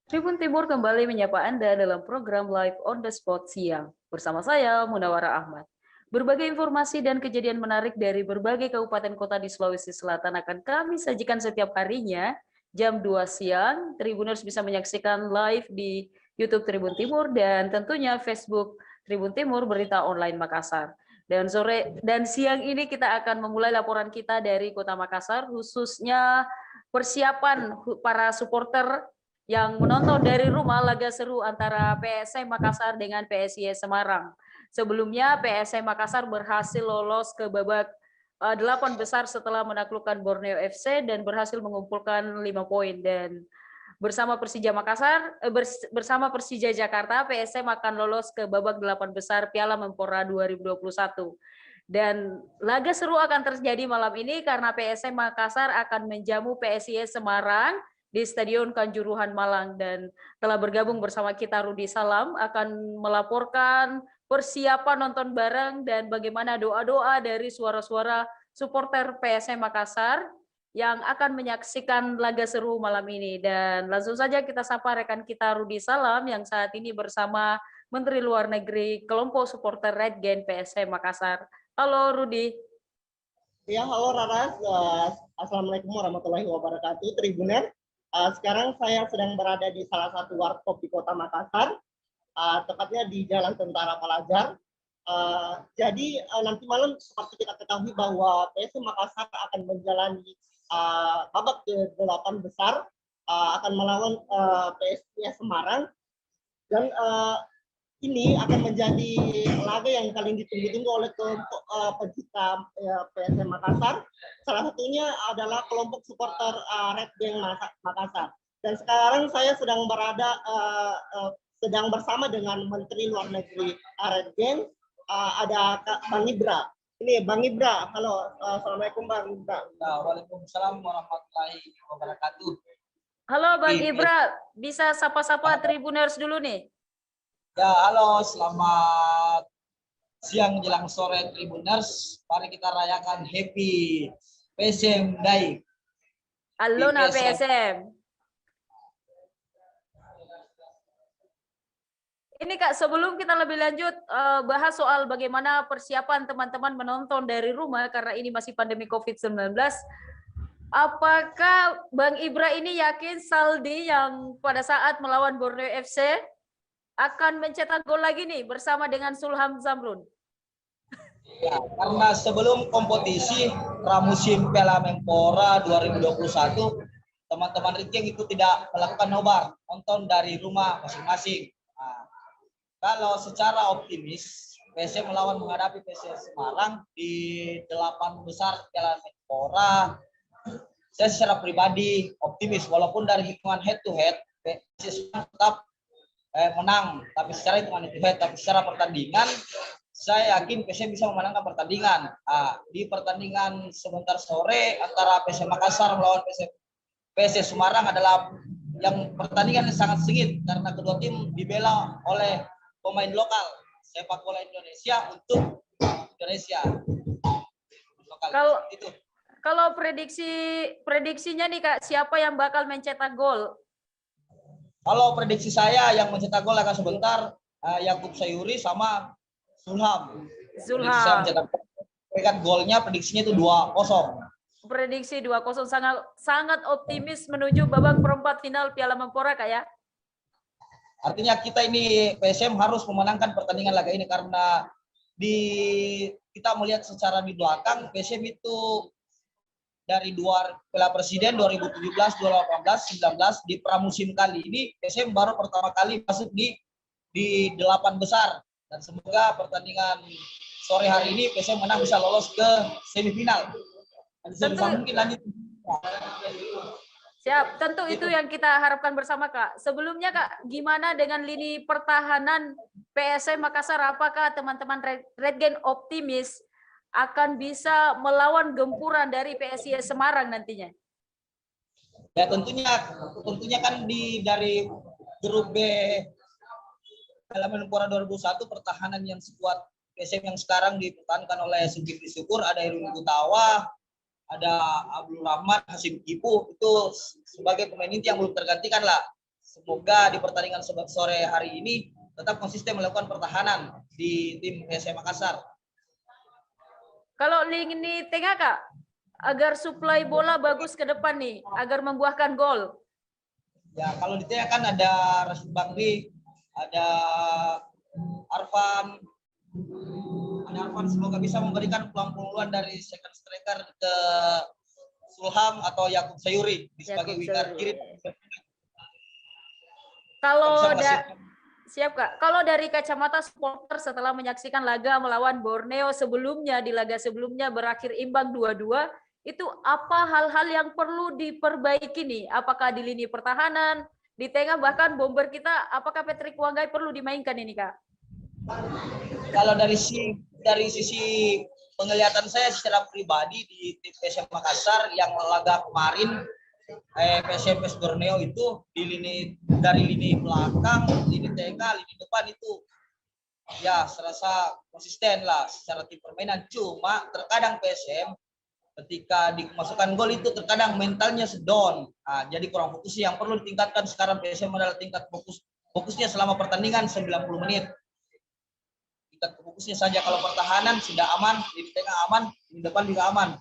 Tribun Timur kembali menyapa Anda dalam program Live on the Spot siang. Bersama saya, Munawara Ahmad. Berbagai informasi dan kejadian menarik dari berbagai kabupaten kota di Sulawesi Selatan akan kami sajikan setiap harinya jam 2 siang. Tribuners bisa menyaksikan live di YouTube Tribun Timur dan tentunya Facebook Tribun Timur Berita Online Makassar. Dan siang ini kita akan memulai laporan kita dari Kota Makassar, khususnya persiapan para supporter yang menonton dari rumah laga seru antara PSM Makassar dengan PSIS Semarang. Sebelumnya PSM Makassar berhasil lolos ke babak 8 besar setelah menaklukkan Borneo FC dan berhasil mengumpulkan 5 poin. Dan bersama Persija Makassar, bersama Persija Jakarta, PSM akan lolos ke babak 8 besar Piala Menpora 2021. Dan laga seru akan terjadi malam ini karena PSM Makassar akan menjamu PSIS Semarang di Stadion Kanjuruhan Malang. Dan telah bergabung bersama kita Rudi Salam akan melaporkan persiapan nonton bareng dan bagaimana doa-doa dari suara-suara supporter PSM Makassar yang akan menyaksikan laga seru malam ini. Dan langsung saja kita sapa rekan kita Rudi Salam yang saat ini bersama Menteri Luar Negeri kelompok supporter Red Gen PSM Makassar. Halo Rudi. Ya, halo Raras. Assalamualaikum warahmatullahi wabarakatuh, Tribuner. Sekarang saya sedang berada di salah satu warkop di Kota Makassar, tepatnya di Jalan Tentara Pelajar. Jadi nanti malam seperti kita ketahui bahwa PSM Makassar akan menjalani babak ke-8 besar, akan melawan PSIS Semarang, dan ini akan menjadi laga yang paling ditunggu-tunggu oleh kelompok pecinta PSM Makassar. Salah satunya adalah kelompok supporter Red Gang Makassar. Dan sekarang saya sedang sedang bersama dengan Menteri Luar Negeri Red Gang, ada Bang Ibra. Ini Bang Ibra. Halo, assalamualaikum Bang Ibra. Waalaikumsalam warahmatullahi wabarakatuh. Halo Bang Ibra, bisa sapa-sapa Tribuners dulu nih. Ya, halo, selamat siang jelang sore Tribuners. Mari kita rayakan Happy PSM Day. Halo na PSM. Ini Kak, sebelum kita lebih lanjut bahas soal bagaimana persiapan teman-teman menonton dari rumah karena ini masih pandemi COVID-19, apakah Bang Ibra ini yakin Saldi yang pada saat melawan Borneo FC akan mencetak gol lagi nih bersama dengan Sulham Zamrun? Ya, karena sebelum kompetisi pramusim Piala Menpora 2021, teman-teman Ritjeng itu tidak melakukan nobar, nonton dari rumah masing-masing. Kalau secara optimis, PSM melawan menghadapi PSIS Semarang di 8 besar Piala Menpora, saya secara pribadi optimis walaupun dari hitungan head to head PSIS tetap menang, tapi secara hitungan head to head, tapi secara pertandingan saya yakin PSM bisa memenangkan pertandingan. Di pertandingan sebentar sore antara PSM Makassar melawan PSIS Semarang adalah yang pertandingan yang sangat sengit karena kedua tim dibela oleh pemain lokal sepak bola Indonesia untuk Indonesia. Kalau prediksinya nih Kak, siapa yang bakal mencetak gol? Kalau prediksi saya yang mencetak gol akan sebentar Yakub Sayuri sama Sulham. Sulham. Kan golnya prediksinya itu 2-0. Prediksi 2-0, sangat optimis menuju babak perempat final Piala Menpora Kak ya. Artinya kita ini PSM harus memenangkan pertandingan laga ini karena kita melihat secara di belakang PSM itu dari Piala Presiden 2017, 2018, 19 di pramusim kali ini PSM baru pertama kali masuk di 8 besar, dan semoga pertandingan sore hari ini PSM menang bisa lolos ke semifinal. Mungkin lanjut. Siap, tentu itu yang kita harapkan bersama Kak. Sebelumnya Kak, gimana dengan lini pertahanan PSM Makassar? Apakah teman-teman Red Gen optimis akan bisa melawan gempuran dari PSIS Semarang nantinya? Ya tentunya kan dari grup B Piala Menpora 2021 pertahanan yang sekuat PSM yang sekarang dipertahankan oleh Zulkifli Syukur, ada Irwin Gutawa, ada Abdul Rahman, Hasim Kipu, itu sebagai pemain inti yang belum tergantikan lah. Semoga di pertandingan sore hari ini tetap konsisten melakukan pertahanan di tim PSM Makassar. Kalau lini tengah Kak, agar suplai bola bagus ke depan nih, agar membuahkan gol. Ya, kalau di tengah kan ada Rashid Bakri, ada Arfan. Semoga bisa memberikan peluang-peluang dari second striker ke Sulham atau Yakub Sayuri sebagai winger kiri. Kalau siap Kak. Kalau dari kacamata supporter setelah menyaksikan laga melawan Borneo sebelumnya, di laga sebelumnya berakhir imbang 2-2, itu apa hal-hal yang perlu diperbaiki nih? Apakah di lini pertahanan, di tengah, bahkan bomber kita, apakah Patrick Wanggai perlu dimainkan ini Kak? Kalau dari sisi penglihatan saya secara pribadi di tim PSM Makassar yang laga kemarin PSM Borneo itu dari lini belakang, lini tengah, lini depan itu ya serasa konsisten lah secara tim permainan. Cuma terkadang PSM ketika dimasukkan gol itu terkadang mentalnya sedon. Nah, jadi kurang fokus. Yang perlu ditingkatkan sekarang PSM adalah tingkat fokusnya selama pertandingan 90 menit. Tingkat fokusnya saja, kalau pertahanan sudah aman, lini tengah aman, lini depan juga aman.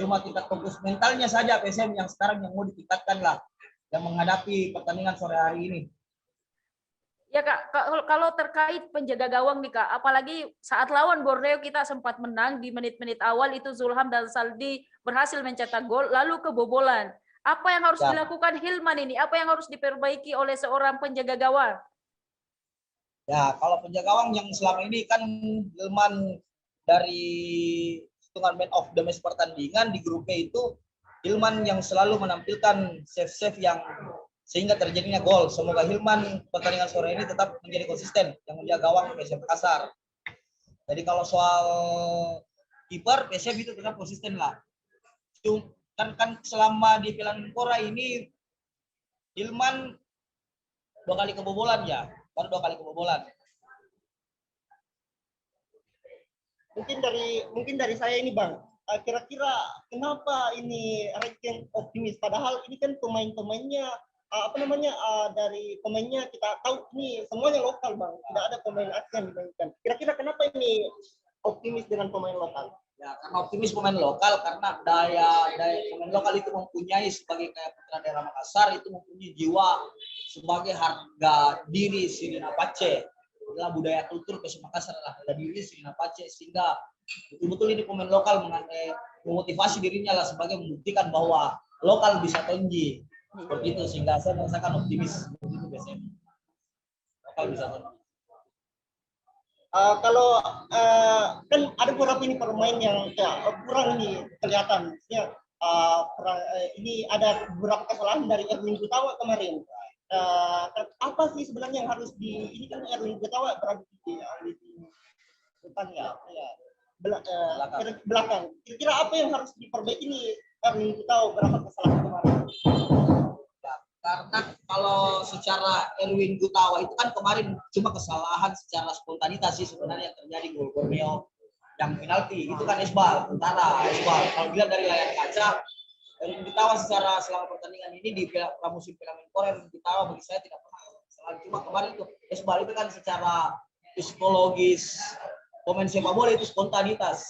Cuma tingkat fokus mentalnya saja PSM yang sekarang yang mau ditingkatkan lah, yang menghadapi pertandingan sore hari ini. Ya Kak, kalau terkait penjaga gawang nih Kak, apalagi saat lawan Borneo kita sempat menang di menit-menit awal itu Zulham dan Saldi berhasil mencetak gol, lalu kebobolan. Apa yang harus dilakukan Hilman ini? Apa yang harus diperbaiki oleh seorang penjaga gawang? Ya, kalau penjaga gawang yang selama ini kan Hilman dari hitungan man of the match pertandingan di grup B itu, Hilman yang selalu menampilkan save-save yang sehingga terjadinya gol. Semoga Hilman pertandingan sore ini tetap menjadi konsisten yang menjaga gawang PSM Makassar. Jadi kalau soal kiper, PSM itu tetap konsisten lah. Kan selama di Piala Menpora ini Hilman 2 kali kebobolan ya, baru 2 kali kebobolan. Mungkin dari saya ini Bang, kira-kira kenapa ini ranking optimis? Padahal ini kan pemain-pemainnya dari pemainnya kita tahu ini semuanya lokal Bang, tidak ada pemain asing yang dimainkan. Kira-kira kenapa ini optimis dengan pemain lokal? Ya, karena optimis pemain lokal karena daya pemain lokal itu mempunyai sebagai kayak putra daerah Makassar itu mempunyai jiwa sebagai harga diri Sirina Pace. Adalah budaya kultur PSM Makassar adalah harga diri Sirina Pace, sehingga betul-betul ini pemain lokal memotivasi dirinya lah sebagai membuktikan bahwa lokal bisa tinggi. Seperti itu, sehingga saya merasakan optimis begitu PSM. Lokal bisa tinggi. Kalau kan ada beberapa ini pemain yang kurang nih kelihatan, ya, ini ada beberapa kesalahan dari Erwin Gutawa kemarin. Apa sih sebenarnya yang harus ini kan Erwin Gutawa berada di depan ya, belakang. Kira-kira apa yang harus diperbaiki nih Erwin Gutawa berapa kesalahan kemarin? Karena kalau secara Erwin Gutawa itu kan kemarin cuma kesalahan secara spontanitas sih sebenarnya yang terjadi gol Borneo yang penalti itu kan Esbal. Kalau dilihat dari layar kaca, Erwin Gutawa secara selama pertandingan ini di pramusim Piala Menpora, Erwin Gutawa bagi saya tidak pernah kesalahan. Cuma kemarin itu Esbal itu kan secara psikologis pemain sepak bola itu spontanitas.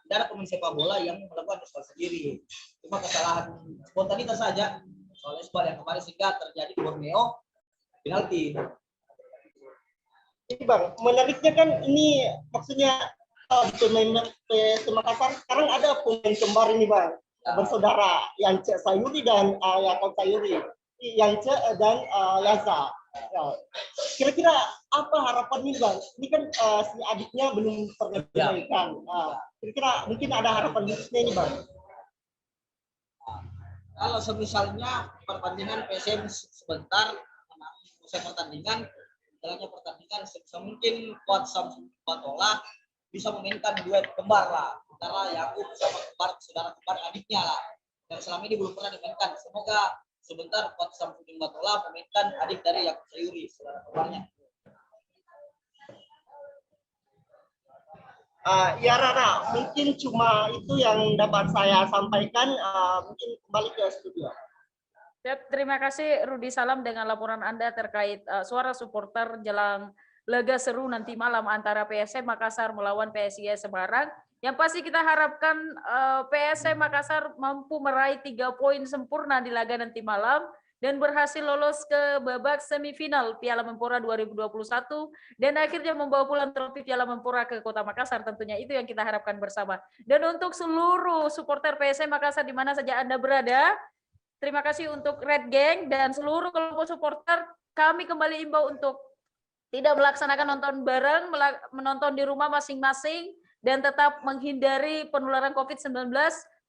Tidak ada pemain sepak bola yang melakukan Esbal sendiri. Cuma kesalahan spontanitas saja. Soal Esbal yang kemarin sehingga terjadi Borneo penalti. Ini Bang, menariknya kan ini maksudnya pemain PSM Makassar sekarang ada pemain kembar ini Bang, bersaudara Yance Sayuri dan Yakob Sayuri, Yance dan Yaza. Kira-kira apa harapan ini Bang? Ini kan si adiknya belum pernah dimainkan. Kira-kira mungkin ada harapan khususnya ini Bang? Kalau misalnya pertandingan PSM sebentar selesai pertandingan, jalannya pertandingan sebisa mungkin kuat Samsung Batola bisa memainkan duet kembar lah antara Yakub sama saudara kembar adiknya lah, yang selama ini belum pernah dimainkan. Semoga sebentar kuat Samsung Batola memainkan adik dari Yakub Sayuri, saudara kembarnya. Ya Rara, mungkin cuma itu yang dapat saya sampaikan. Mungkin kembali ke studio. Terima kasih Rudi Salam dengan laporan Anda terkait suara supporter jelang laga seru nanti malam antara PSM Makassar melawan PSIS Semarang. Yang pasti kita harapkan PSM Makassar mampu meraih 3 poin sempurna di laga nanti malam dan berhasil lolos ke babak semifinal Piala Menpora 2021 dan akhirnya membawa pulang trofi Piala Menpora ke Kota Makassar. Tentunya itu yang kita harapkan bersama. Dan untuk seluruh supporter PSM Makassar di mana saja Anda berada, terima kasih untuk Red Gang dan seluruh kelompok supporter. Kami kembali imbau untuk tidak melaksanakan nonton bareng, menonton di rumah masing-masing, dan tetap menghindari penularan COVID-19,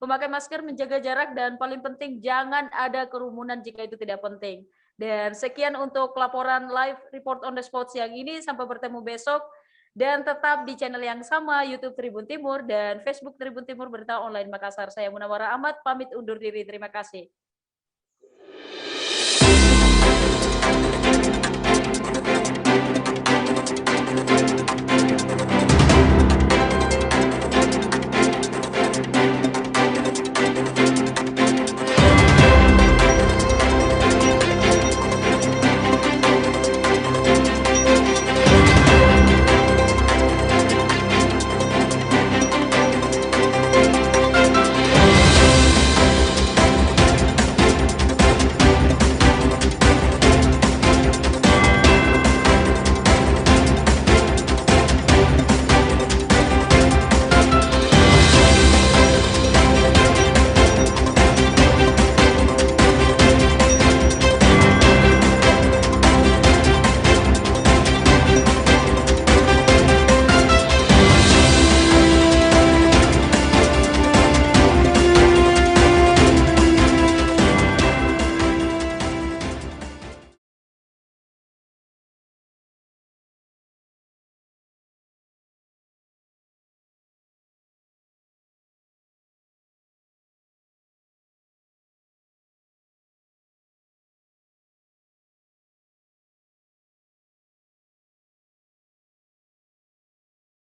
memakai masker, menjaga jarak, dan paling penting jangan ada kerumunan jika itu tidak penting. Dan sekian untuk laporan live report on the spot siang ini. Sampai bertemu besok. Dan tetap di channel yang sama, YouTube Tribun Timur dan Facebook Tribun Timur Berita Online Makassar. Saya Munawara Ahmad, pamit undur diri. Terima kasih.